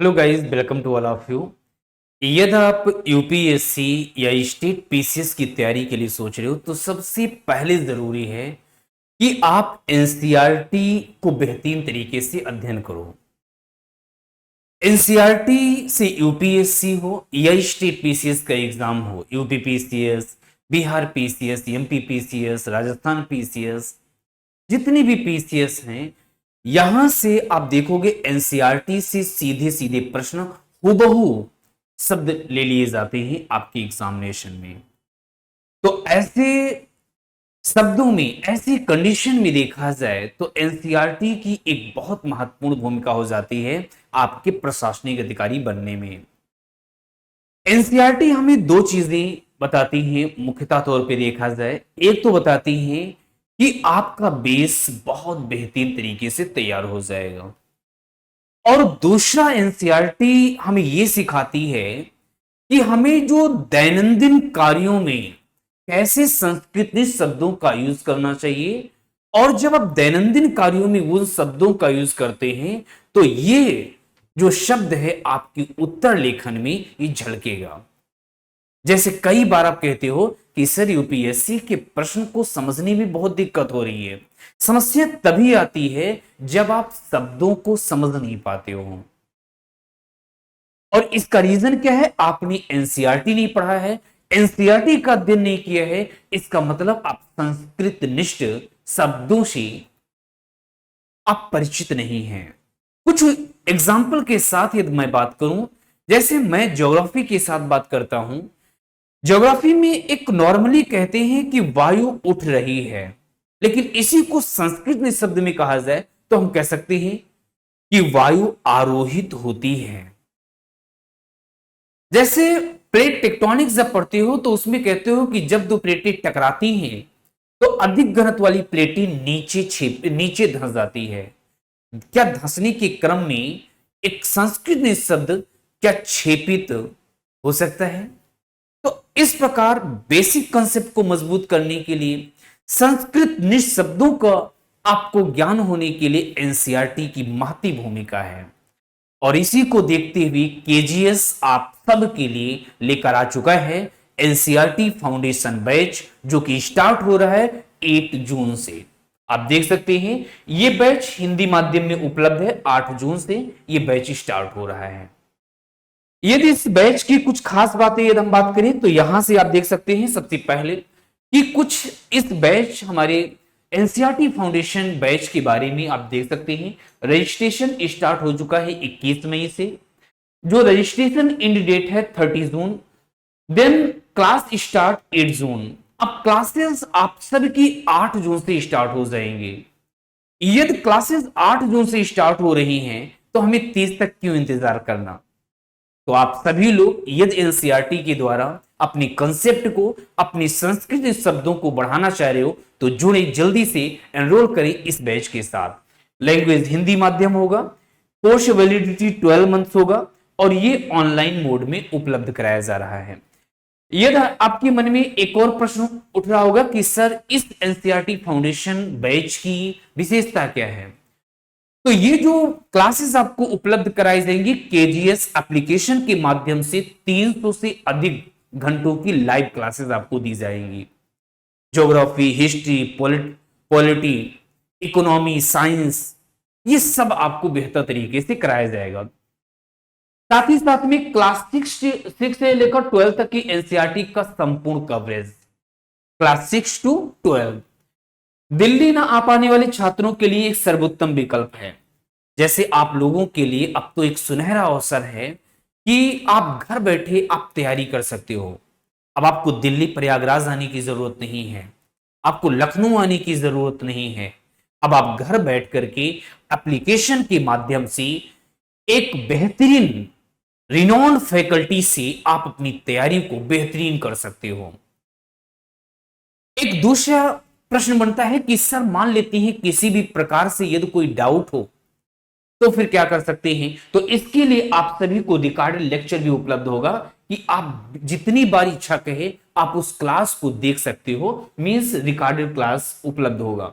Hello guys, welcome to all of you. यदि आप UPSC या स्टेट पीसीएस की तैयारी के लिए सोच रहे हो तो सबसे पहले जरूरी है कि आप एनसीईआरटी को बेहतरीन तरीके से अध्ययन करो। एनसीईआरटी से यूपीएससी हो या स्टेट पीसीएस का एग्जाम हो, UP PCS, Bihar PCS, MP PCS, Rajasthan PCS, जितनी भी पीसीएस हैं, यहां से आप देखोगे एनसीईआरटी से सीधे सीधे प्रश्न हूबहू शब्द ले लिए जाते हैं आपके एग्जामिनेशन में। तो ऐसे शब्दों में, ऐसी कंडीशन में देखा जाए तो एनसीईआरटी की एक बहुत महत्वपूर्ण भूमिका हो जाती है आपके प्रशासनिक अधिकारी बनने में। एनसीईआरटी हमें दो चीजें बताती हैं मुख्यतः तौर पे देखा जाए। एक तो बताती है कि आपका बेस बहुत बेहतरीन तरीके से तैयार हो जाएगा, और दूसरा एनसीईआरटी हमें यह सिखाती है कि हमें जो दैनंदिन कार्यों में कैसे संस्कृत शब्दों का यूज करना चाहिए, और जब आप दैनंदिन कार्यों में उन शब्दों का यूज करते हैं तो ये जो शब्द है आपकी उत्तर लेखन में ये झलकेगा। जैसे कई बार आप कहते हो कि सर यूपीएससी के प्रश्न को समझने में बहुत दिक्कत हो रही है। समस्या तभी आती है जब आप शब्दों को समझ नहीं पाते हो, और इसका रीजन क्या है? आपने एनसीईआरटी नहीं पढ़ा है, एनसीईआरटी का अध्ययन नहीं किया है। इसका मतलब आप संस्कृत निष्ठ शब्दों से आप परिचित नहीं हैं। कुछ एग्जाम्पल के साथ यदि मैं बात करूं, जैसे मैं ज्योग्राफी के साथ बात करता हूं। ज्योग्राफी में एक नॉर्मली कहते हैं कि वायु उठ रही है, लेकिन इसी को संस्कृत में शब्द में कहा जाए तो हम कह सकते हैं कि वायु आरोहित होती है। जैसे प्लेट टेक्टोनिक्स जब पढ़ते हो तो उसमें कहते हो कि जब दो प्लेटें टकराती हैं तो अधिक घनत्व वाली प्लेटें नीचे धंस जाती है। क्या धंसने के क्रम में एक संस्कृत में शब्द क्या छेपित हो सकता है? तो इस प्रकार बेसिक कंसेप्ट को मजबूत करने के लिए, संस्कृत निष्ठ शब्दों का आपको ज्ञान होने के लिए एनसीईआरटी की महती भूमिका है। और इसी को देखते हुए केजीएस आप सब के लिए लेकर आ चुका है एनसीईआरटी फाउंडेशन बैच, जो कि स्टार्ट हो रहा है 8 जून से। आप देख सकते हैं ये बैच हिंदी माध्यम में उपलब्ध है। 8 जून से ये बैच स्टार्ट हो रहा है। यदि इस बैच की कुछ खास बातें यदि हम बात करें तो यहां से आप देख सकते हैं सबसे पहले कि कुछ इस बैच हमारे एनसीईआरटी फाउंडेशन बैच के बारे में आप देख सकते हैं। रजिस्ट्रेशन स्टार्ट हो चुका है 21 मई से। जो रजिस्ट्रेशन एंड डेट है 30 जून। देन क्लास स्टार्ट 8 जून। अब क्लासेस आप सबकी 8 जून से स्टार्ट हो जाएंगे। यदि क्लासेस 8 जून से स्टार्ट हो रही हैं तो हमें 30 तक क्यों इंतजार करना? तो आप सभी लोग यदि एनसीईआरटी के द्वारा अपने कंसेप्ट को, अपनी संस्कृत शब्दों को बढ़ाना चाह रहे हो तो जुड़े, जल्दी से एनरोल करें इस बैच के साथ। लैंग्वेज हिंदी माध्यम होगा, कोर्स वैलिडिटी 12 मंथ्स होगा, और ये ऑनलाइन मोड में उपलब्ध कराया जा रहा है। यदि आपके मन में एक और प्रश्न उठ रहा होगा कि सर इस एनसीईआरटी फाउंडेशन बैच की विशेषता क्या है, तो ये जो क्लासेस आपको उपलब्ध कराई जाएंगी केजीएस एप्लीकेशन के माध्यम से 300 से अधिक घंटों की लाइव क्लासेस आपको दी जाएंगी। Geography, history, polity, economy, science, ये सब आपको बेहतर तरीके से कराया जाएगा। साथ ही साथ में क्लास 6 से लेकर 12 तक की एनसीईआरटी का संपूर्ण कवरेज, क्लास 6 टू 12। दिल्ली ना आ पाने वाले छात्रों के लिए एक सर्वोत्तम विकल्प है। जैसे आप लोगों के लिए अब तो एक सुनहरा अवसर है कि आप घर बैठे आप तैयारी कर सकते हो। अब आपको दिल्ली प्रयागराज आने की जरूरत नहीं है, आपको लखनऊ आने की जरूरत नहीं है। अब आप घर बैठ करके एप्लीकेशन के माध्यम से एक बेहतरीन रिनोन्ड फैकल्टी से आप अपनी तैयारी को बेहतरीन कर सकते हो। एक दूसरा प्रश्न बनता है कि सर मान लेते हैं किसी भी प्रकार से यदि कोई डाउट हो तो फिर क्या कर सकते हैं? तो इसके लिए आप सभी को रिकॉर्डेड लेक्चर भी उपलब्ध होगा कि आप जितनी बार इच्छा कहे आप उस क्लास को देख सकते हो। मींस रिकॉर्डेड क्लास उपलब्ध होगा।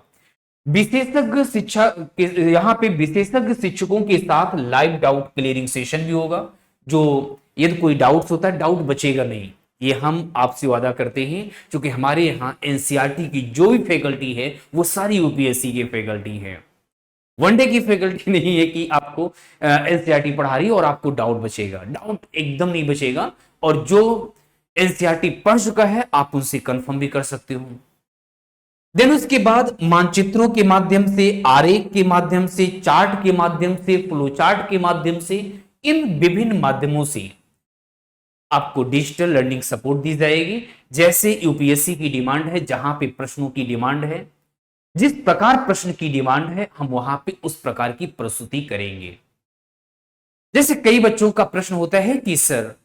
विशेषज्ञ शिक्षा यहाँ पे विशेषज्ञ शिक्षकों के साथ लाइव डाउट क्लियरिंग सेशन भी होगा, जो यदि कोई डाउट्स होता है डाउट बचेगा नहीं, ये हम आपसे वादा करते हैं, क्योंकि हमारे यहाँ एनसीईआरटी की जो भी फैकल्टी है वो सारी यूपीएससी की फैकल्टी है, वनडे की फैकल्टी नहीं है कि आपको एनसीईआरटी पढ़ा रही है और आपको डाउट बचेगा, डाउट एकदम नहीं बचेगा। और जो एनसीईआरटी पढ़ चुका है आप उनसे कंफर्म भी कर सकते हो। देन उसके बाद मानचित्रों के माध्यम से, आरेख के माध्यम से, चार्ट के माध्यम से, फ्लो चार्ट के माध्यम से, इन विभिन्न माध्यमों से आपको डिजिटल लर्निंग सपोर्ट दी जाएगी। जैसे यूपीएससी की डिमांड है, जहां पे प्रश्नों की डिमांड है, जिस प्रकार प्रश्न की डिमांड है हम वहां पे उस प्रकार की प्रस्तुति करेंगे। जैसे कई बच्चों का प्रश्न होता है कि सर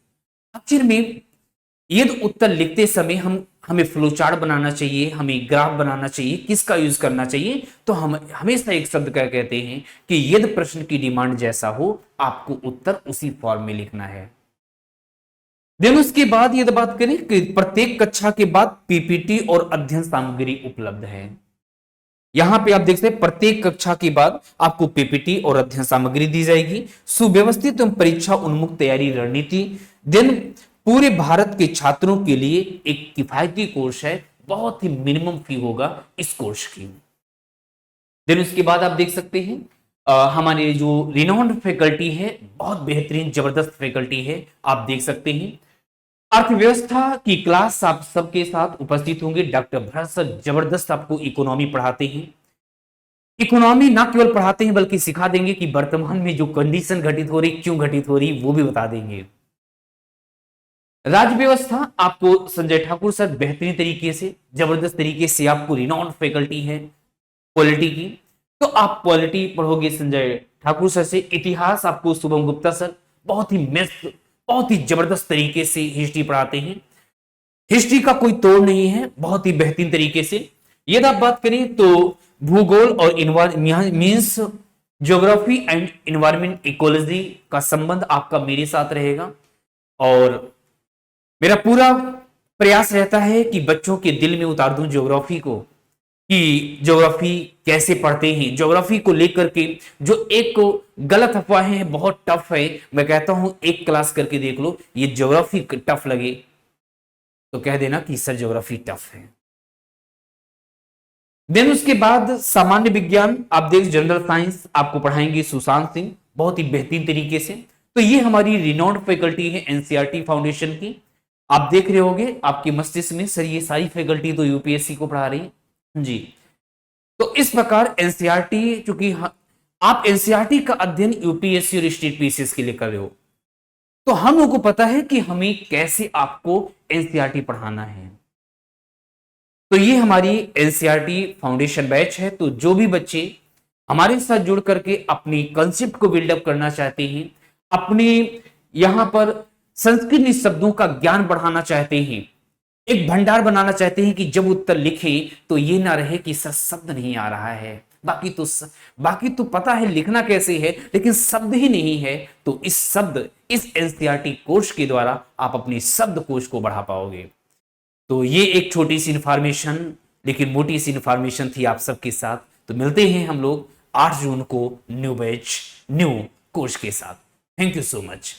आखिर में यदि उत्तर लिखते समय हमें फ्लो चार्ट बनाना चाहिए, हमें ग्राफ बनाना चाहिए, किसका यूज करना चाहिए? तो हम हमेशा एक शब्द क्या कहते हैं कि यदि प्रश्न की डिमांड जैसा हो आपको उत्तर उसी फॉर्म में लिखना है। देन उसके बाद यदि बात करें कि प्रत्येक कक्षा के बाद पीपीटी और अध्ययन सामग्री उपलब्ध है। यहां पे आप देख सकते हैं प्रत्येक कक्षा के बाद आपको पीपीटी और अध्ययन सामग्री दी जाएगी। सुव्यवस्थित एवं परीक्षा उन्मुख तैयारी रणनीति। देन पूरे भारत के छात्रों के लिए एक किफायती कोर्स है, बहुत ही मिनिमम फी होगा इस कोर्स की। देन उसके बाद आप देख सकते हैं हमारे जो रिनोन्ड फैकल्टी है, बहुत बेहतरीन जबरदस्त फैकल्टी है, आप देख सकते हैं। अर्थव्यवस्था की क्लास आप सबके साथ उपस्थित होंगे। डॉक्टर भरत सर जबरदस्त आपको इकोनॉमी पढ़ाते हैं। इकोनॉमी ना केवल पढ़ाते हैं बल्कि सिखा देंगे कि वर्तमान में जो कंडीशन घटित हो रही, क्यों घटित हो रही, वो भी बता देंगे। राज्य व्यवस्था आपको संजय ठाकुर सर बेहतरीन तरीके से, जबरदस्त तरीके से, आपको रिनॉन्ड फैकल्टी है पॉलिटी की, तो आप पॉलिटी पढ़ोगे संजय ठाकुर सर से। इतिहास आपको शुभम गुप्ता सर बहुत ही मस्त, बहुत ही जबरदस्त तरीके से हिस्ट्री पढ़ाते हैं। हिस्ट्री का कोई तोड़ नहीं है, बहुत ही बेहतरीन तरीके से। यदि आप बात करें तो भूगोल और means geography and environment ecology का संबंध आपका मेरे साथ रहेगा। और मेरा पूरा प्रयास रहता है कि बच्चों के दिल में उतार दूं ज्योग्राफी को, कि ज्योग्राफी कैसे पढ़ते हैं। ज्योग्राफी को लेकर के जो एक गलत अफवाहें हैं, बहुत टफ है। मैं कहता हूं एक क्लास करके देख लो, ये ज्योग्राफी टफ लगे तो कह देना कि सर ज्योग्राफी टफ है। देन उसके बाद सामान्य विज्ञान आप देख, जनरल साइंस आपको पढ़ाएंगे सुशांत सिंह बहुत ही बेहतरीन तरीके से। तो ये हमारी रिनोन्ड फैकल्टी है एनसीईआरटी फाउंडेशन की। आप देख रहे होंगे आपके मस्तिष्क में, सर ये सारी फैकल्टी तो यूपीएससी को पढ़ा रही है जी। तो इस प्रकार एनसीईआरटी, चूंकि आप एनसीईआरटी का अध्ययन यूपीएससी और स्टेट पीसीएस के लिए कर रहे हो, तो हम लोगों को पता है कि हमें कैसे आपको एनसीईआरटी पढ़ाना है। तो ये हमारी एनसीईआरटी फाउंडेशन बैच है। तो जो भी बच्चे हमारे साथ जुड़ करके अपनी कंसेप्ट को बिल्डअप करना चाहते हैं, अपने यहां पर संस्कृत शब्दों का ज्ञान बढ़ाना चाहते हैं, एक भंडार बनाना चाहते हैं कि जब उत्तर लिखे तो ये ना रहे कि सर शब्द नहीं आ रहा है, बाकी तो पता है लिखना कैसे है, लेकिन शब्द ही नहीं है। तो इस एनसीईआरटी कोर्स के द्वारा आप अपनी शब्द कोश को बढ़ा पाओगे। तो ये एक छोटी सी इंफॉर्मेशन, लेकिन मोटी सी इंफॉर्मेशन थी आप सबके साथ। तो मिलते हैं हम लोग 8 जून को न्यू बैच न्यू कोर्स के साथ। Thank you so much.